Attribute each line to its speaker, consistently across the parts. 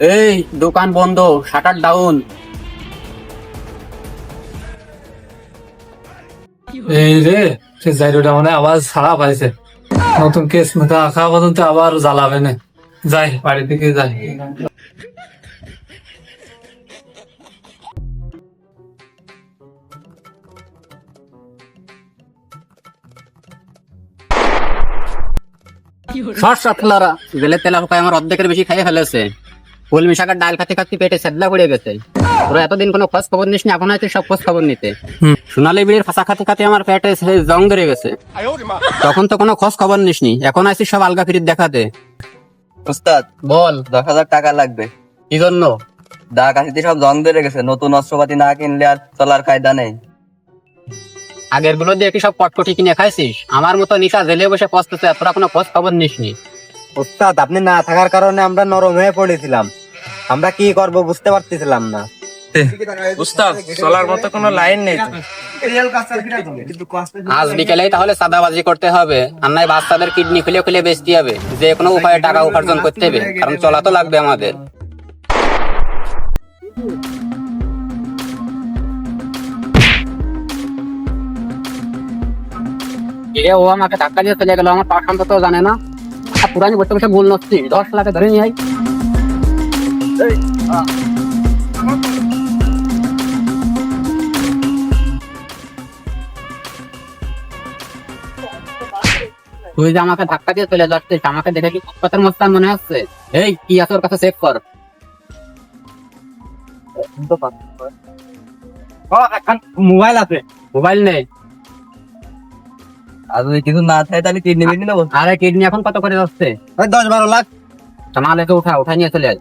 Speaker 1: এই দোকান বন্ধ, শাটার ডাউন।
Speaker 2: এই রে, সে জাইরোটা মানে আবার ছাড়া পাইছে। নতুন কেস মেথা আঁকা পর্যন্ত আবার জ্বালাবে না। যাই বাড়ি থেকে যাই।
Speaker 1: সর সাপলারা, জেলের তেলা পোকায় আমার অর্ধেকের বেশি খাইয়ে ফেলেছে। কলমি শাকের ডাল খাতে খাতে পেটে সেদলা পড়ে গেছে। তোরা এতদিন কোনো খোঁজ খবর নিস নি, এখন হয়তো সব খোঁজ খবর নিতে। সোনালী বিড়ির ফাঁসা খাতে খাতে আমার পেটে জং ধরে গেছে। তখন তো কোনো খোঁজ খবর নিস নি, এখন আসিস সব আলগা ফিরিত দেখাতে।
Speaker 3: উস্তাদ,
Speaker 1: বল
Speaker 3: 10,000 টাকা লাগবে।
Speaker 1: কি জন্য?
Speaker 3: দা কাশিতে সব জং ধরে গেছে, নতুন অস্ত্রপাতি না কিনলে আর চলার কায়দা নেই।
Speaker 1: আগের গুলো দিয়ে কি সব কটকটি কিনে খাইছিস? আমার মতো নিশা জেলে বসে পস্তেছে, তোরা কোনো খোঁজ খবর নিস নি।
Speaker 4: উস্তাদ, আপনি না থাকার কারণে আমরা নরম হয়ে পড়েছিলাম। আমরা কি করব বুঝতে পারতেছিলাম না।
Speaker 5: উস্তাদ, চলার মতো কোনো লাইন নেই তো।
Speaker 1: আজ বিকেলেই তাহলে সাদাবাজি করতে হবে, আর নয় বাচ্চাদের কিডনি খুলে খুলে বেচতে হবে। যে কোনো উপায়ে টাকা উপার্জন করতে হবে, কারণ চলা তো লাগবে আমাদের। ও আমাকে ধাক্কা দিয়ে চলে গেল, আমার পাশ সম্পর্ক জানে না। আর পুরানি বসে বসে ভুল নচ্ছি, 10 লাখে ধরে নিয়ে আই। তুই যে আমাকে ধাক্কা দিয়ে চলে যাচ্ছিস, আমাকে দেখে কি কথার মস্তান মনে হচ্ছে? এই কি আছে ওর কাছে, চেক কর।
Speaker 4: মোবাইল আছে?
Speaker 1: মোবাইল নেই।
Speaker 3: আর যদি কিছু না থাকে তাহলে কিডনি মিডনি নেবো।
Speaker 1: আরে কিডনি এখন কত করে যাচ্ছে?
Speaker 4: 10-12 লাখ।
Speaker 1: মালেকে উঠা নিয়ে চলে আয়।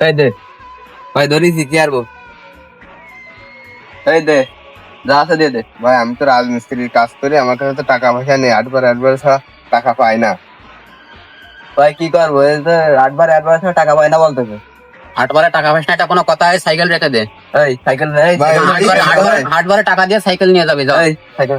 Speaker 3: এই দে ভাই, ধরিছি কি আরবো। এই দে, যা আছে দিয়ে দে। ভাই আমি তো রাজমিস্ত্রির কাজ করি, আমার কাছে তো টাকা পয়সা নেই। 8 বার ছাড়া টাকা পাই না। ভাই কি করবো, এই যে 8 বার ছাড়া টাকা পাই না বলতেছে।
Speaker 1: 8 বারে টাকা পয়সা, এটা কোনো কথা? সাইকেল রেখে দে।
Speaker 3: এই সাইকেল, এই
Speaker 4: ভাই,
Speaker 3: সাইকেল,
Speaker 1: 8 বারে টাকা দিয়ে সাইকেল নিয়ে যাবে, যাও।
Speaker 3: এই সাইকেল।